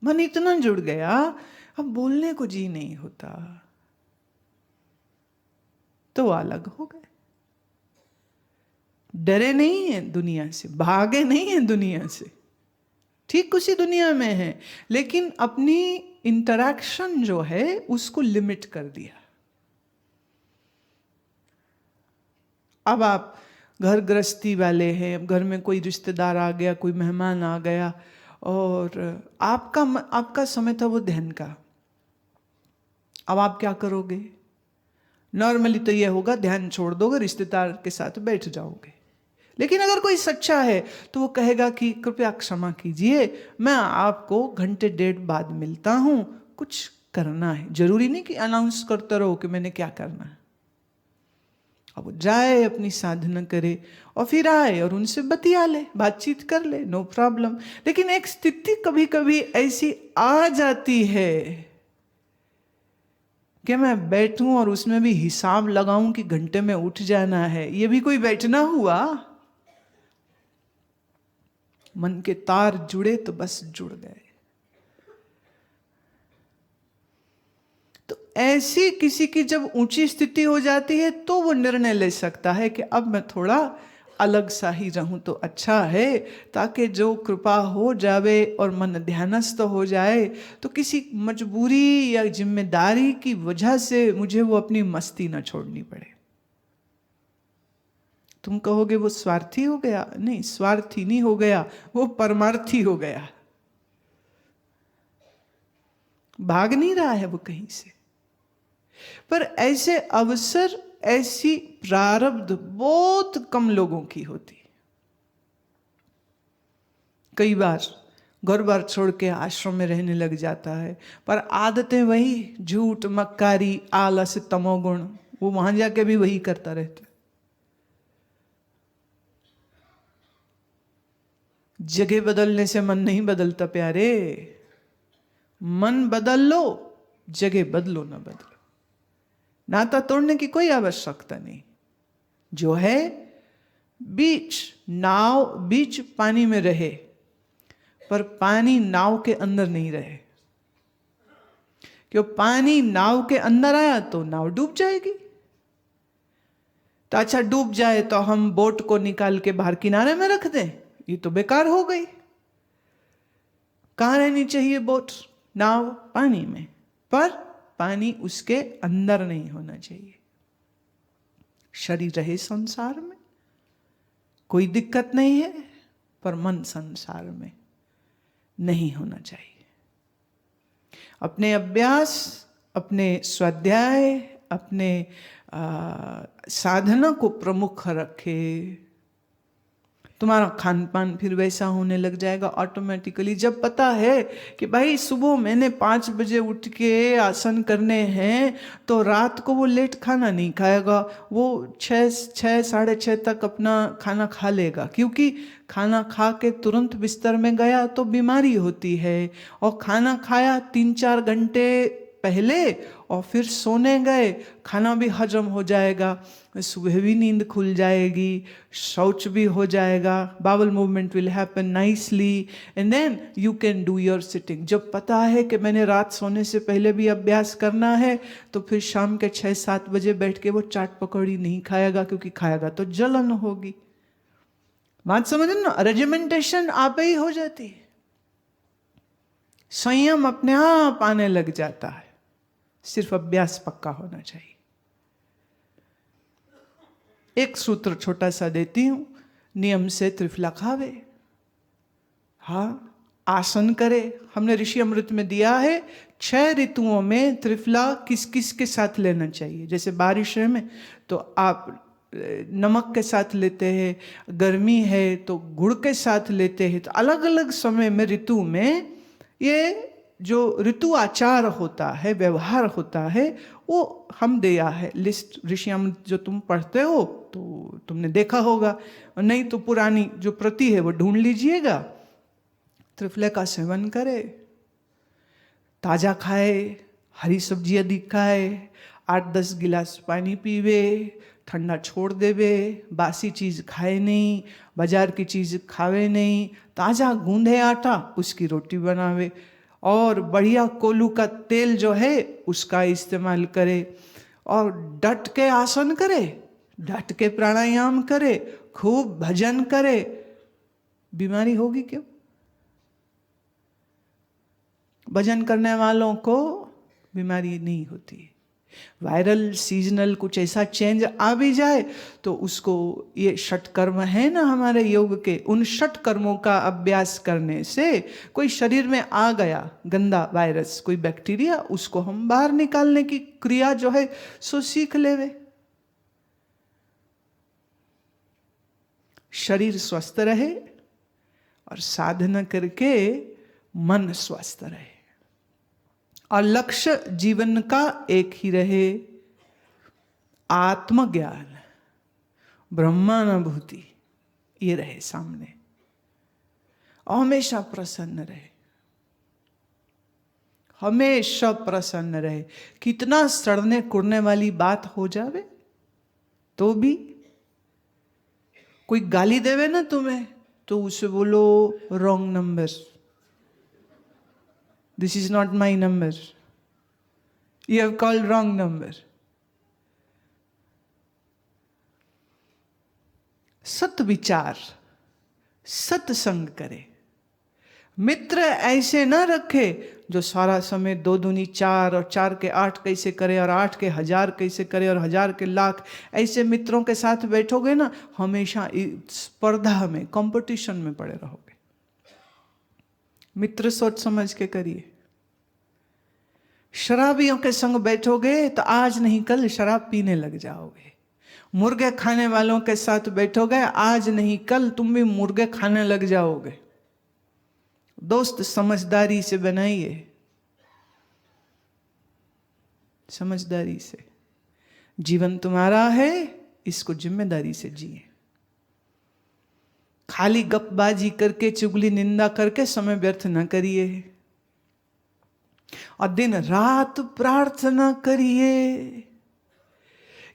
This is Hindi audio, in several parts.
मन इतना जुड़ गया, अब बोलने को जी नहीं होता, तो अलग हो गए। डरे नहीं है दुनिया से, भागे नहीं है दुनिया से, ठीक उसी दुनिया में है, लेकिन अपनी इंटरैक्शन जो है उसको लिमिट कर दिया। अब आप घर गृहस्थी वाले हैं, अब घर में कोई रिश्तेदार आ गया, कोई मेहमान आ गया, और आपका समय था वो ध्यान का। अब आप क्या करोगे? नॉर्मली तो ये होगा ध्यान छोड़ दोगे, रिश्तेदार के साथ बैठ जाओगे। लेकिन अगर कोई सच्चा है तो वो कहेगा कि कृपया क्षमा कीजिए, मैं आपको घंटे डेढ़ बाद मिलता हूं, कुछ करना है। जरूरी नहीं कि अनाउंस करते रहो कि मैंने क्या करना है। अब वो जाए, अपनी साधना करे, और फिर आए और उनसे बतिया ले, बातचीत कर ले, नो प्रॉब्लम। लेकिन एक स्थिति कभी कभी ऐसी आ जाती है कि मैं बैठूं और उसमें भी हिसाब लगाऊं कि घंटे में उठ जाना है। ये भी कोई बैठना हुआ? मन के तार जुड़े तो बस जुड़ गए। तो ऐसी किसी की जब ऊंची स्थिति हो जाती है तो वो निर्णय ले सकता है कि अब मैं थोड़ा अलग सा ही रहूं तो अच्छा है, ताकि जो कृपा हो जावे और मन ध्यानस्थ हो जाए, तो किसी मजबूरी या जिम्मेदारी की वजह से मुझे वो अपनी मस्ती न छोड़नी पड़े। तुम कहोगे वो स्वार्थी हो गया? नहीं, स्वार्थी नहीं हो गया, वो परमार्थी हो गया। भाग नहीं रहा है वो कहीं से। पर ऐसे अवसर, ऐसी प्रारब्ध बहुत कम लोगों की होती। कई बार घर बार छोड़ के आश्रम में रहने लग जाता है, पर आदतें वही, झूठ, मक्कारी, आलस, तमोगुण, वो वहां जाके भी वही करता रहता है। जगह बदलने से मन नहीं बदलता प्यारे। मन बदल लो, जगह बदलो ना बदलो। नाता तोड़ने की कोई आवश्यकता नहीं। जो है बीच पानी में रहे, पर पानी नाव के अंदर नहीं रहे। क्यों? पानी नाव के अंदर आया तो नाव डूब जाएगी। तो अच्छा, डूब जाए तो हम बोट को निकाल के बाहर किनारे में रख दें? ये तो बेकार हो गई। कहां रहनी चाहिए बोट, नाव? पानी में, पर पानी उसके अंदर नहीं होना चाहिए। शरीर रहे संसार में, कोई दिक्कत नहीं है, पर मन संसार में नहीं होना चाहिए। अपने अभ्यास, अपने स्वाध्याय, अपने साधना को प्रमुख रखे, तुम्हारा खान पान फिर वैसा होने लग जाएगा ऑटोमेटिकली। जब पता है कि भाई सुबह मैंने 5 बजे उठ के आसन करने हैं, तो रात को वो लेट खाना नहीं खाएगा, वो 6 साढ़े 6 तक अपना खाना खा लेगा। क्योंकि खाना खा के तुरंत बिस्तर में गया तो बीमारी होती है, और खाना खाया 3-4 घंटे पहले और फिर सोने गए, खाना भी हजम हो जाएगा, सुबह भी नींद खुल जाएगी, शौच भी हो जाएगा, bowel movement will happen nicely, and then you can do your sitting. जब पता है कि मैंने रात सोने से पहले भी अभ्यास करना है, तो फिर शाम के 6-7 बजे बैठ के वो चाट पकौड़ी नहीं खाएगा, क्योंकि खाएगा तो जलन होगी। बात समझ ना? रेजिमेंटेशन आप ही हो जाती है, संयम अपने आप आने लग जाता है। सिर्फ अभ्यास पक्का होना चाहिए। एक सूत्र छोटा सा देती हूं, नियम से त्रिफला खावे। हाँ, आसन करे। हमने ऋषि अमृत में दिया है 6 ऋतुओं में त्रिफला किस किस के साथ लेना चाहिए। जैसे बारिश है में तो आप नमक के साथ लेते हैं, गर्मी है तो गुड़ के साथ लेते हैं। तो अलग अलग समय में, ऋतु में, ये जो ऋतु आचार होता है, व्यवहार होता है, वो हम दिया है लिस्ट। ऋषि अमृत जो तुम पढ़ते हो तो तुमने देखा होगा, और नहीं तो पुरानी जो प्रति है वो ढूंढ लीजिएगा। त्रिफले का सेवन करे, ताजा खाए, हरी सब्जी अधिक खाए, 8-10 गिलास पानी पीवे, ठंडा छोड़ देवे, बासी चीज खाए नहीं, बाजार की चीज खावे नहीं, ताजा गूंधे आटा उसकी रोटी बनावे, और बढ़िया कोलू का तेल जो है उसका इस्तेमाल करे, और डट के आसन करे, डट के प्राणायाम करे, खूब भजन करे, बीमारी होगी क्यों? भजन करने वालों को बीमारी नहीं होती। वायरल सीजनल कुछ ऐसा चेंज आ भी जाए तो उसको, ये षट कर्म है ना हमारे योग के, उन षट कर्मों का अभ्यास करने से कोई शरीर में आ गया गंदा वायरस, कोई बैक्टीरिया, उसको हम बाहर निकालने की क्रिया जो है सो सीख लेवे। शरीर स्वस्थ रहे और साधना करके मन स्वस्थ रहे, और लक्ष्य जीवन का एक ही रहे, आत्मज्ञान, ब्रह्मानुभूति, ये रहे सामने, और हमेशा प्रसन्न रहे, हमेशा प्रसन्न रहे। कितना सड़ने कुड़ने वाली बात हो जावे तो भी, कोई गाली देवे ना तुम्हें तो उसे बोलो wrong number, this is not my number, you have called wrong number. सत विचार, सत्संग करे, मित्र ऐसे ना रखे जो सारा समय 2 दूनी 4 और 4 के 8 कैसे करे और 8 के 1000 कैसे करे और 1000 के लाख। ऐसे मित्रों के साथ बैठोगे ना, हमेशा स्पर्धा में, कंपटीशन में पड़े रहोगे। मित्र सोच समझ के करिए। शराबियों के संग बैठोगे तो आज नहीं कल शराब पीने लग जाओगे। मुर्गे खाने वालों के साथ बैठोगे, आज नहीं कल तुम भी मुर्गे खाने लग जाओगे। दोस्त समझदारी से बनाइए, समझदारी से। जीवन तुम्हारा है, इसको जिम्मेदारी से जिए। खाली गपबाजी करके, चुगली निंदा करके समय व्यर्थ न करिए, और दिन रात प्रार्थना करिए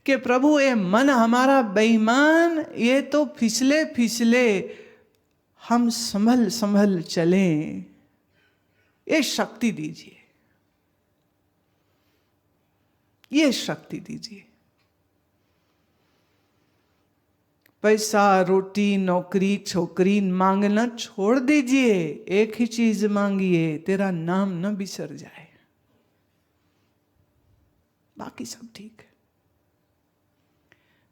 कि प्रभु ये मन हमारा बेईमान, ये तो फिसले फिसले, हम संभल संभल चलें, ये शक्ति दीजिए, ये शक्ति दीजिए। पैसा, रोटी, नौकरी, छोकरी मांगना छोड़ दीजिए, एक ही चीज मांगिए, तेरा नाम न बिसर जाए, बाकी सब ठीक है।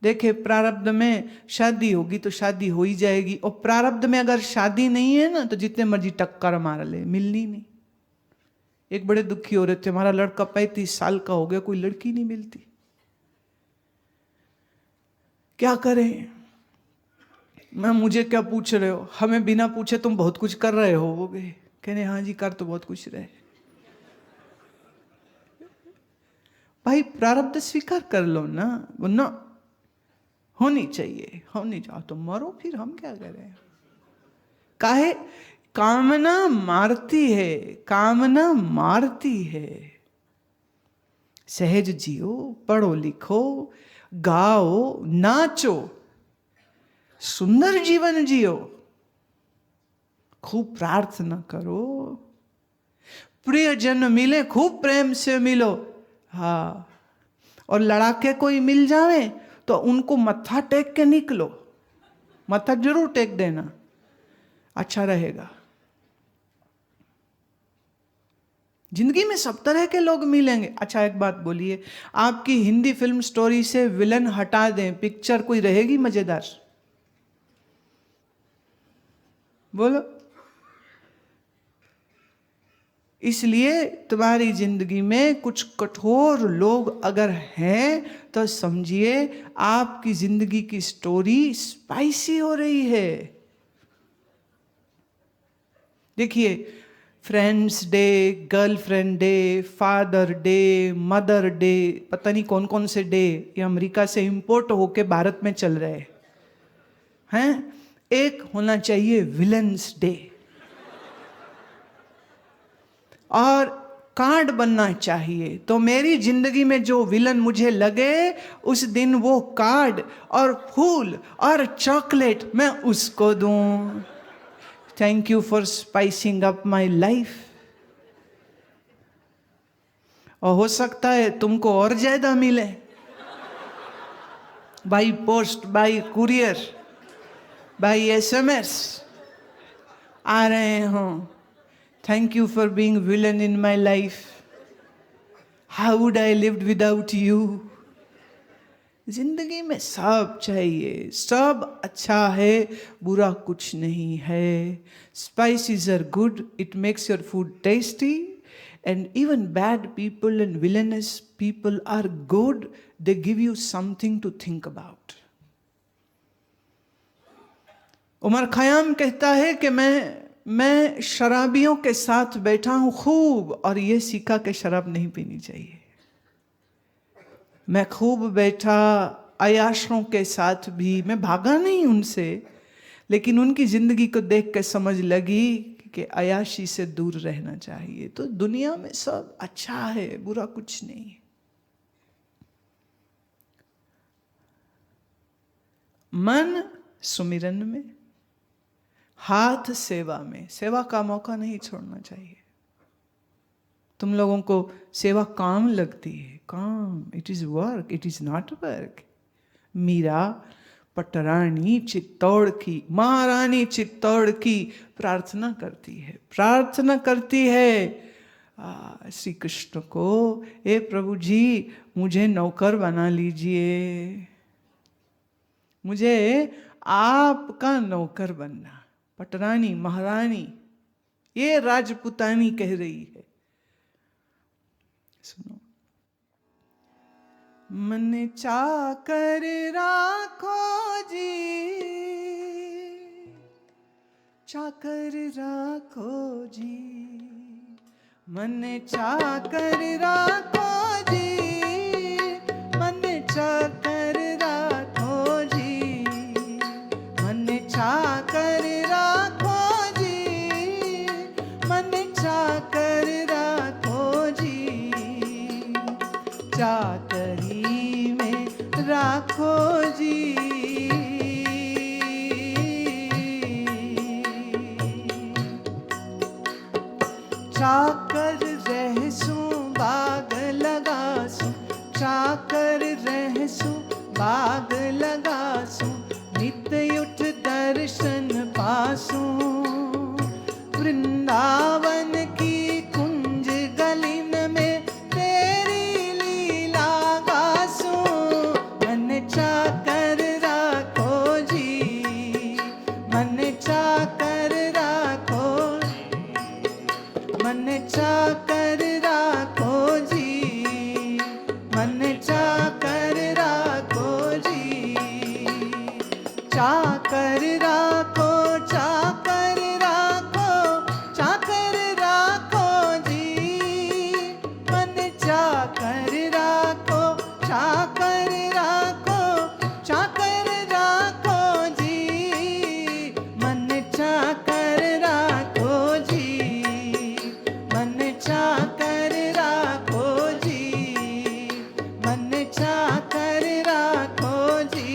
देखिए, प्रारब्ध में शादी होगी तो शादी हो ही जाएगी, और प्रारब्ध में अगर शादी नहीं है ना तो जितने मर्जी टक्कर मार ले, मिलनी नहीं। एक बड़े दुखी हो रहे थे, हमारा लड़का 35 साल का हो गया, कोई लड़की नहीं मिलती, क्या करें। मैं, मुझे क्या पूछ रहे हो, हमें बिना पूछे तुम बहुत कुछ कर रहे होगे। कहने हाँ जी, कर तो बहुत कुछ रहे। भाई प्रारब्ध स्वीकार कर लो ना, वो ना होनी चाहिए, होनी चाहिए तो मरो, फिर हम क्या करें। काहे, कामना मारती है, कामना मारती है। सहज जियो, पढ़ो लिखो, गाओ, नाचो, सुंदर जीवन जियो, खूब प्रार्थना करो, प्रियजन मिले खूब प्रेम से मिलो। हाँ, और लड़ाके कोई मिल जावे तो उनको मत्था टेक के निकलो, मत्था जरूर टेक देना, अच्छा रहेगा। जिंदगी में सब तरह के लोग मिलेंगे। अच्छा एक बात बोलिए, आपकी हिंदी फिल्म स्टोरी से विलन हटा दें, पिक्चर कोई रहेगी मजेदार? बोलो। इसलिए तुम्हारी जिंदगी में कुछ कठोर लोग अगर हैं तो समझिए आपकी जिंदगी की स्टोरी स्पाइसी हो रही है। देखिए, friends day, girlfriend day, father day, mother day, पता नहीं कौन कौन से डे ये अमेरिका से इंपोर्ट होके भारत में चल रहे हैं। एक होना चाहिए विलन्स डे, और कार्ड बनना चाहिए। तो मेरी जिंदगी में जो विलन मुझे लगे, उस दिन वो कार्ड और फूल और चॉकलेट मैं उसको दूं। Thank you for spicing up my life. और हो सकता है तुमको और ज्यादा मिले, by post, by courier, by SMS आ रहे हो। Thank you for being villain in my life, how would I lived without you. जिंदगी में सब चाहिए, सब अच्छा है, बुरा कुछ नहीं है। Spices are good, it makes your food tasty, and even bad people and villainous people are good, they give you something to think about. Omar Khayyam कहता है कि मैं शराबियों के साथ बैठा हूं खूब, और ये सीखा कि शराब नहीं पीनी चाहिए। मैं खूब बैठा अयाशों के साथ भी, मैं भागा नहीं उनसे, लेकिन उनकी जिंदगी को देख के समझ लगी कि अयाशी से दूर रहना चाहिए। तो दुनिया में सब अच्छा है, बुरा कुछ नहीं है। मन सुमिरन में, हाथ सेवा में। सेवा का मौका नहीं छोड़ना चाहिए। तुम लोगों को सेवा काम लगती है, काम, it is work, it is not work. Meera पटरानी चित्तौड़ की, महारानी चित्तौड़ की प्रार्थना करती है, प्रार्थना करती है श्री कृष्ण को, हे प्रभु जी मुझे नौकर बना लीजिए, मुझे आपका नौकर बनना। पटरानी महारानी, ये राजपुतानी कह रही है। सुनो, मन चाकर राखो जी, चाकर राखो जी, मन चाकर राखो जी, मन चाकर राखो जी, मन चाकर राखो जी, मन चाकर राखो जी, चाकरी में राखो जी। चाकर रहसू बाग लगासू, चाकर रहसू बाग लगासू, नित उठ दर्शन पासू, वृंदावन की कुंज गलिन में तेरी लीला गासू। मन चाकर राखो जी, मन चाकर राखो, मन चाकर राखो जी, मन चाकर राखो जी, चाकर राखो, चाकर राखो, चाकर राखो जी, मन चाकर राखो, चाकर राखो, चाकर राखो जी, मन चाकर राखो जी, मन चाकर राखो जी, मन चाकर राखो जी।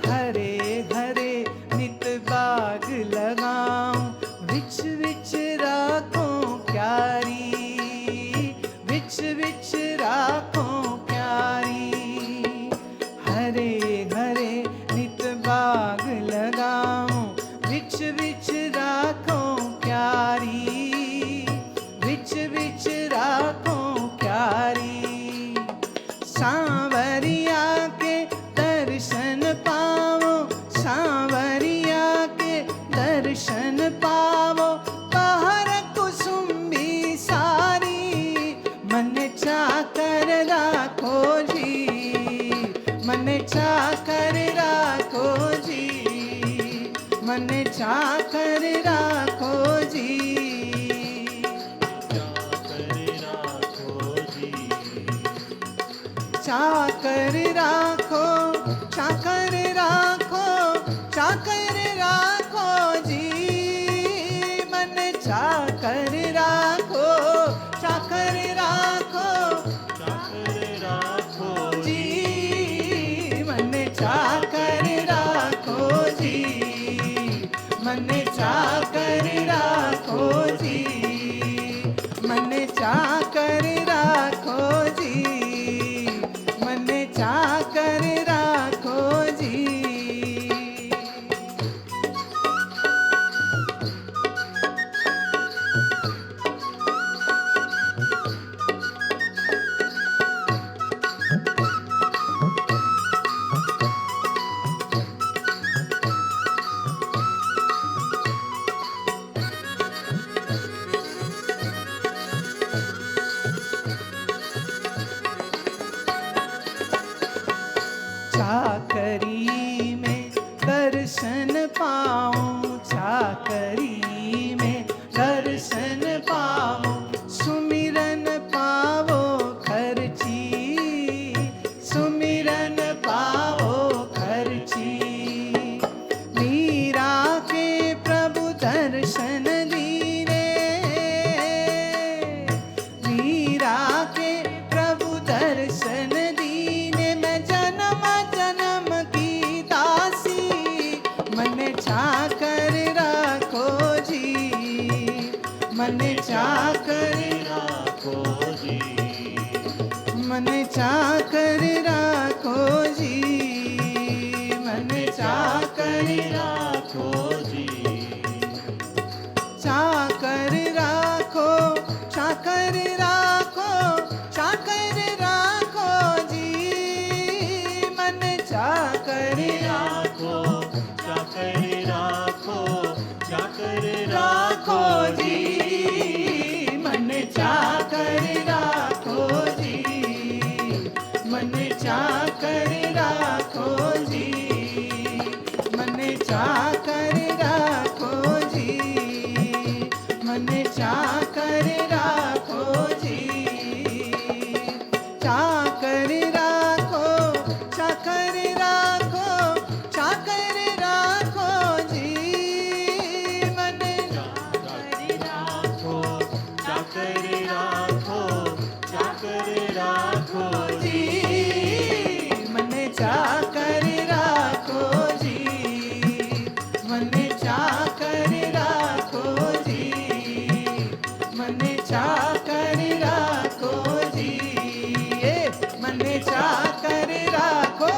हरे हरे नित बाग लगाऊं, विच विच राखो क्यारी, विच विच राखो क्यारी। हरे हरे नित बाग लगाऊं, विच विच राखो क्यारी, विच विच राखो क्यारी। सांवरिया के दर्शन पावो, सांवरिया के दर्शन पावो, बाहर कुसुम्बी सारी। मन चाकर राखो जी, मन चाकर राखो जी, मन चाकर राखो जी, चाकर राखो, चाकर राखो, चाकर राखो जी, मन चाकर चाकर राखो जी, मन चाकर राखो जी। चाकरी में दर्शन पाऊं, चाकरी में दर्शन पाऊं, सुमिरन पावो खर्ची, सुमिरन पावो खर्ची। मीरा के प्रभु दर्शन दीने, मीरा के प्रभु दर्शन दीने, मैं जन्म जन्म की दासी, मन चाकर राखो जी, मन चाकर राखो जी, मन चाकर राखो जी, मन चाकर राखो जी। चाकर राखो, चाकर राखो, चाकर राखो जी, मन चाकर राखो, चाकर राखो, चाकर राखो जी, मन चाकर राखो जी, मन चाकर राखो जी, मन चाकर राखो जी, मन चाकर राखो जी। चाकर राखो, चाकर राखो, चाकर राखो जी, मन चाकर राखो, चाकर राखो, चाकर राखो जी, मन चाकर राखो जी, मन चाकर राखो जी, मन चाकर राखो जी, मन चाकर राखो,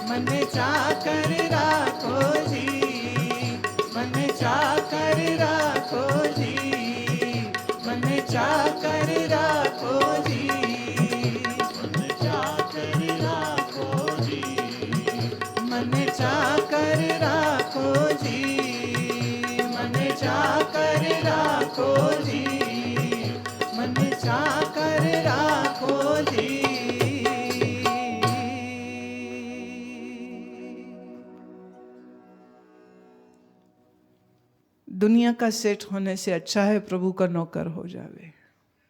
मन चाकर राखो जी, मन चाकर राखो जी, मन चाकर राखो जी, मन चाकर राखो जी, मन चाकर राखो जी, मन चाकर राखो जी, मन चाकर राखो जी। दुनिया का सेठ होने से अच्छा है प्रभु का नौकर हो जावे,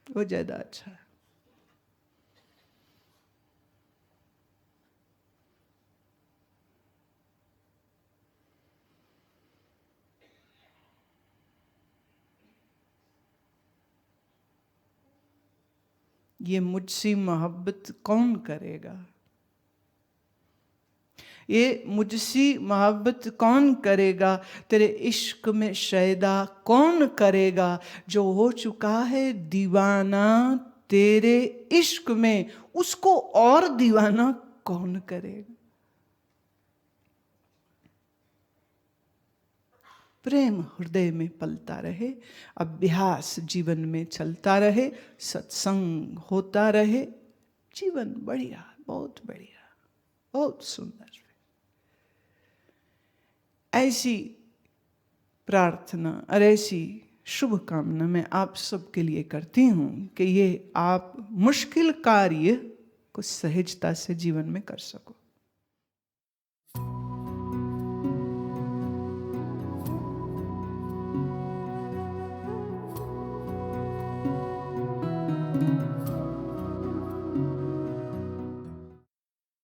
वो ज्यादा अच्छा है। ये मुझसे मोहब्बत कौन करेगा, ये मुझसे मोहब्बत कौन करेगा, तेरे इश्क में शैदा कौन करेगा, जो हो चुका है दीवाना तेरे इश्क में, उसको और दीवाना कौन करेगा। प्रेम हृदय में पलता रहे, अभ्यास जीवन में चलता रहे, सत्संग होता रहे, जीवन बढ़िया, बहुत बढ़िया, बहुत सुंदर। ऐसी प्रार्थना और ऐसी शुभकामना मैं आप सबके लिए करती हूँ कि ये आप मुश्किल कार्य को सहजता से जीवन में कर सको।